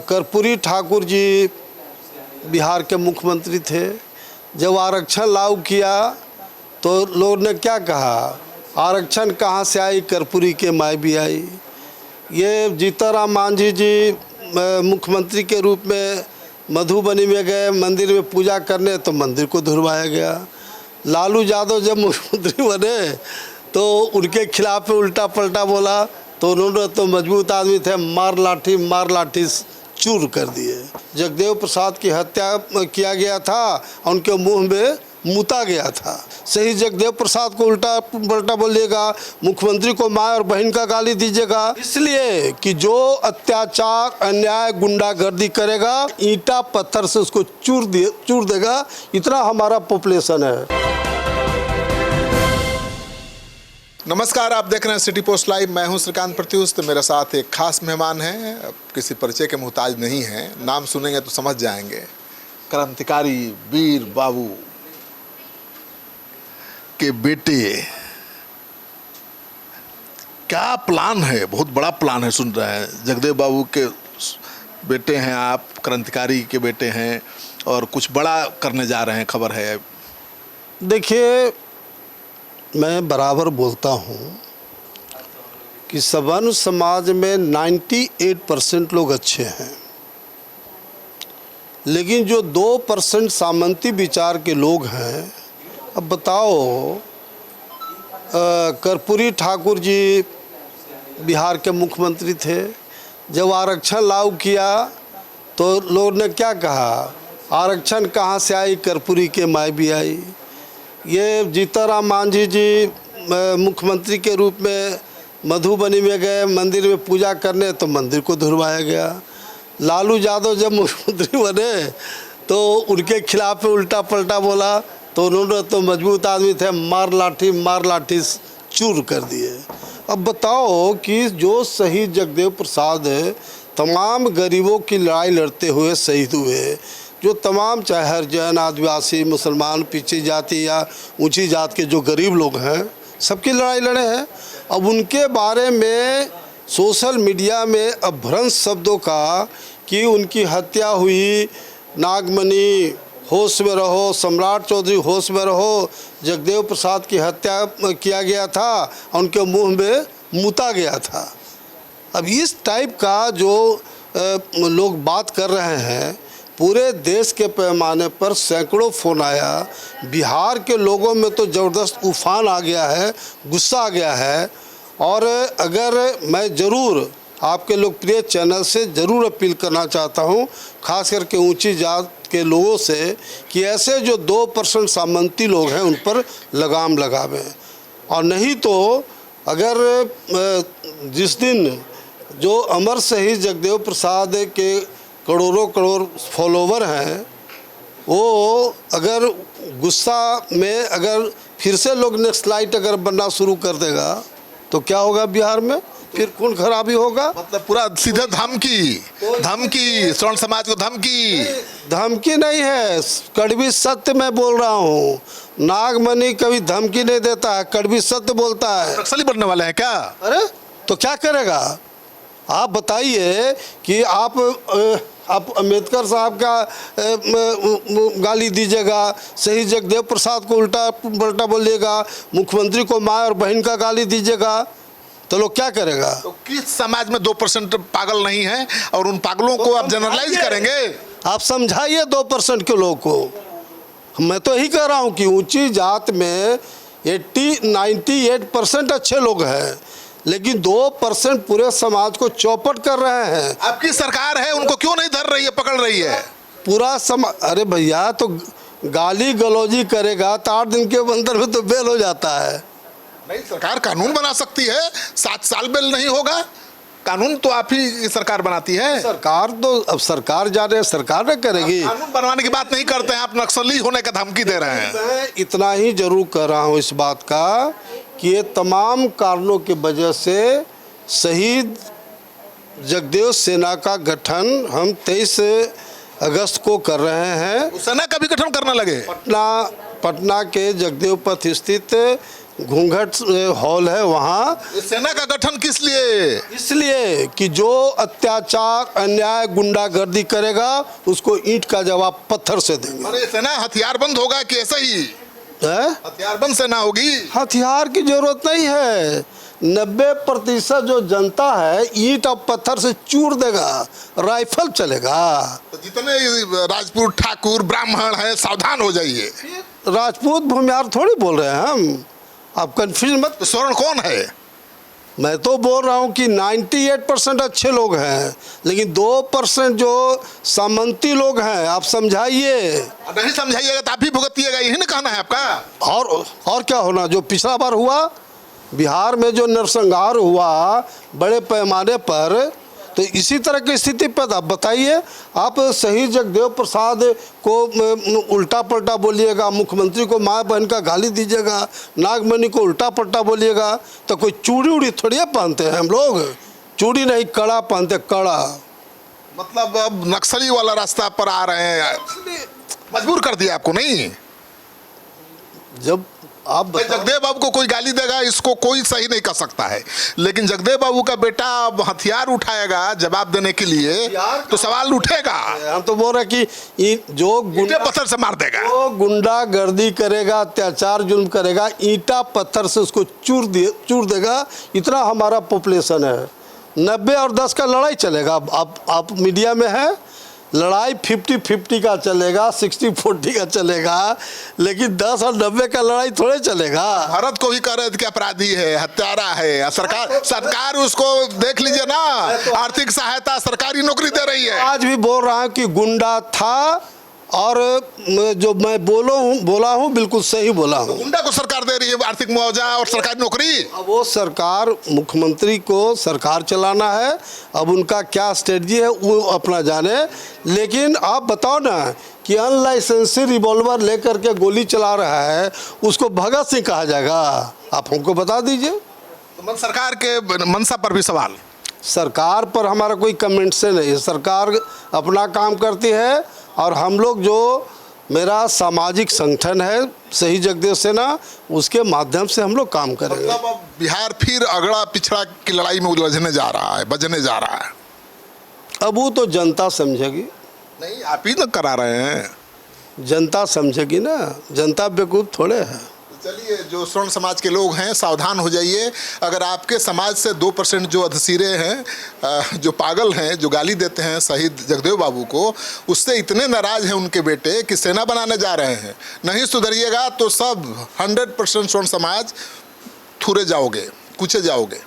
कर्पूरी ठाकुर जी बिहार के मुख्यमंत्री थे। जब आरक्षण लागू किया तो लोगों ने क्या कहा, आरक्षण कहाँ से आई, कर्पूरी के माई भी आई। ये जीतनराम मांझी जी मुख्यमंत्री के रूप में मधुबनी में गए, मंदिर में पूजा करने, तो मंदिर को धुलवाया गया। लालू यादव जब मुख्यमंत्री बने तो उनके खिलाफ उल्टा पलटा बोला, तो उन्होंने तो मजबूत आदमी थे, मार लाठी चूर कर दिए। जगदेव प्रसाद की हत्या किया गया था, उनके मुंह में मूता गया था। सही जगदेव प्रसाद को उल्टा पलटा बोलिएगा, मुख्यमंत्री को माँ और बहन का गाली दीजिएगा, इसलिए कि जो अत्याचार अन्याय गुंडागर्दी करेगा ईंटा पत्थर से उसको चूर देगा। इतना हमारा पॉपुलेशन है। नमस्कार, आप देख रहे हैं सिटी पोस्ट लाइव। मैं हूं श्रीकांत प्रत्युष। मेरे साथ एक खास मेहमान हैं, किसी परिचय के मोहताज नहीं हैं, नाम सुनेंगे तो समझ जाएंगे। क्रांतिकारी वीर बाबू के बेटे, क्या प्लान है, बहुत बड़ा प्लान है, सुन रहे हैं। जगदेव बाबू के बेटे हैं आप, क्रांतिकारी के बेटे हैं और कुछ बड़ा करने जा रहे हैं, खबर है। देखिए, मैं बराबर बोलता हूँ कि सवर्ण समाज में 98% लोग अच्छे हैं, लेकिन जो 2% सामंती विचार के लोग हैं। अब बताओ, कर्पूरी ठाकुर जी बिहार के मुख्यमंत्री थे। जब आरक्षण लागू किया तो लोगों ने क्या कहा, आरक्षण कहाँ से आई, कर्पूरी के माई भी आई। ये जीतनराम मांझी जी मुख्यमंत्री के रूप में मधुबनी में गए, मंदिर में पूजा करने, तो मंदिर को धुलवाया गया। लालू यादव जब मुख्यमंत्री बने तो उनके खिलाफ उल्टा पलटा बोला, तो उन्होंने तो मजबूत आदमी थे, मार लाठी चूर कर दिए। अब बताओ कि जो शहीद जगदेव प्रसाद तमाम गरीबों की लड़ाई लड़ते हुए शहीद हुए, जो तमाम चाहे हरिजन, आदिवासी, मुसलमान, पिछड़ी जाति या ऊंची जात के जो गरीब लोग हैं, सबकी लड़ाई लड़े हैं। अब उनके बारे में सोशल मीडिया में अभ्रंश शब्दों का कि उनकी हत्या हुई, नागमणि होश में रहो, सम्राट चौधरी होश में रहो, जगदेव प्रसाद की हत्या किया गया था, उनके मुंह में मूता गया था। अब इस टाइप का जो लोग बात कर रहे हैं, पूरे देश के पैमाने पर सैकड़ों फ़ोन आया। बिहार के लोगों में तो ज़बरदस्त उफान आ गया है, गुस्सा आ गया है। और अगर मैं ज़रूर आपके लोकप्रिय चैनल से ज़रूर अपील करना चाहता हूं, खास करके ऊंची जात के लोगों से, कि ऐसे जो 2% सामंती लोग हैं उन पर लगाम लगावें। और नहीं तो अगर जिस दिन जो अमर शहीद जगदेव प्रसाद के करोड़ फॉलोवर हैं, वो अगर गुस्सा में अगर फिर से लोग नेक्स्ट लाइट अगर बनना शुरू कर देगा तो क्या होगा बिहार में, फिर खून खराबी होगा। मतलब पूरा सीधा धमकी स्वर्ण समाज को धमकी नहीं है, कड़वी सत्य मैं बोल रहा हूँ। नागमणि कभी धमकी नहीं देता है, कड़वी सत्य बोलता है। नक्सली बनने वाले हैं क्या? अरे तो क्या करेगा आप बताइए कि आप अम्बेडकर साहब का गाली दीजिएगा, शहीद जगदेव प्रसाद को उल्टा पलटा बोलिएगा, मुख्यमंत्री को माँ और बहन का गाली दीजिएगा, तो लोग क्या करेगा? तो किस समाज में 2% पागल नहीं है और उन पागलों को आप जनरलाइज करेंगे? आप समझाइए 2% के लोगों को। मैं तो यही कह रहा हूँ कि ऊंची जात में 98% अच्छे लोग हैं, लेकिन 2% पूरे समाज को चौपट कर रहे हैं। आपकी सरकार है, उनको क्यों नहीं धर रही है, पकड़ रही है? पूरा समाज, अरे भैया, तो गाली गलौजी करेगा तो 8 दिन के अंदर में तो बेल हो जाता है। नहीं, सरकार कानून बना सकती है, 7 साल बेल नहीं होगा। कानून तो आप ही सरकार बनाती है। सरकार तो अब सरकार जाने, सरकार ने करेगी। कानून बनवाने की बात नहीं करते हैं, आप नक्सली होने का धमकी दे रहे हैं। मैं इतना ही जरूर कर रहा हूँ इस बात का कि ये तमाम कारणों की वजह से शहीद जगदेव सेना का गठन हम 23 अगस्त को कर रहे हैं। सेना का भी गठन करने लगे? पटना के जगदेव पथ स्थित घूंघट हॉल है वहाँ। इस सेना का गठन किस लिए? इसलिए कि जो अत्याचार, अन्याय, गुंडागर्दी करेगा उसको ईंट का जवाब पत्थर से देंगे। और ये सेना हथियारबंद होगा कि ऐसा ही है? हथियारबंद सेना होगी? हथियार की जरूरत नहीं है। 90% जो जनता है ईंट और पत्थर से चूर देगा, राइफल चलेगा। तो जितने राजपूत, ठाकुर, ब्राह्मण हैं सावधान हो जाइए। राजपूत भूमिहार थोड़ी बोल रहे हैं हम, आप कंफ्यूज मत। तो स्वर्ण कौन है? मैं तो बोल रहा हूँ कि 98% अच्छे लोग हैं, लेकिन 2% जो सामंती लोग हैं, आप समझाइए। नहीं समझाइएगा तो आप भी भुगतिएगा, यही ना कहना है आपका। और क्या होना? जो पिछला बार हुआ बिहार में, जो नरसंहार हुआ बड़े पैमाने पर, तो इसी तरह की स्थिति पैदा। बताइए, आप शहीद जगदेव प्रसाद को उल्टा पलटा बोलिएगा, मुख्यमंत्री को माँ बहन का गाली दीजिएगा, नागमणि को उल्टा पलटा बोलिएगा, तो कोई चूड़ी उड़ी थोड़ी पहनते हैं हम लोग। चूड़ी नहीं, कड़ा पहनते, कड़ा। मतलब अब नक्सली वाला रास्ता पर आ रहे हैं, मजबूर कर दिया आपको। नहीं, जब आप जगदेव बाबू को कोई गाली देगा, इसको कोई सही नहीं कर सकता है, लेकिन जगदेव बाबू का बेटा अब हथियार उठाएगा जवाब देने के लिए, तो सवाल उठेगा। हम तो बोल रहे कि जो ईंटे पत्थर से मार देगा, जो गुंडागर्दी करेगा, अत्याचार जुल्म करेगा, ईंटा पत्थर से उसको चूर देगा। इतना हमारा पॉपुलेशन है। 90 और 10 का लड़ाई चलेगा। आप मीडिया में है, लड़ाई 50-50 का चलेगा, 60-40 का चलेगा, लेकिन 10 और 90 का लड़ाई थोड़े चलेगा। भारत को ही कह रहे थे कि अपराधी है, हत्यारा है। सरकार उसको देख लीजिए ना, आर्थिक सहायता, सरकारी नौकरी दे रही है। आज भी बोल रहा हूँ कि गुंडा था, और जो मैं बोला हूँ बिल्कुल सही बोला हूँ। गुंडा को सरकार दे रही है आर्थिक मुआवजा और सरकारी नौकरी। अब वो सरकार, मुख्यमंत्री को सरकार चलाना है, अब उनका क्या स्ट्रेटजी है वो अपना जाने। लेकिन आप बताओ ना कि अनलाइसेंसी रिवॉल्वर लेकर के गोली चला रहा है, उसको भगत सिंह कहा जाएगा? आप हमको बता दीजिए। तो सरकार के मंशा पर भी सवाल। सरकार पर हमारा कोई कमेंट से नहीं है। सरकार अपना काम करती है, और हम लोग, जो मेरा सामाजिक संगठन है शहीद जगदेव सेना, उसके माध्यम से हम लोग काम करेंगे। मतलब अब बिहार फिर अगड़ा पिछड़ा की लड़ाई में उलझने जा रहा है, बजने जा रहा है। अब वो तो जनता समझेगी। नहीं, आप ही तो करा रहे हैं। जनता समझेगी ना, जनता बेवकूफ़ थोड़े है। चलिए, जो स्वर्ण समाज के लोग हैं सावधान हो जाइए। अगर आपके समाज से 2% जो अधसीरे हैं, जो पागल हैं, जो गाली देते हैं शहीद जगदेव बाबू को, उससे इतने नाराज हैं उनके बेटे कि सेना बनाने जा रहे हैं। नहीं सुधरिएगा तो सब 100% स्वर्ण समाज थुरे जाओगे, कुचे जाओगे।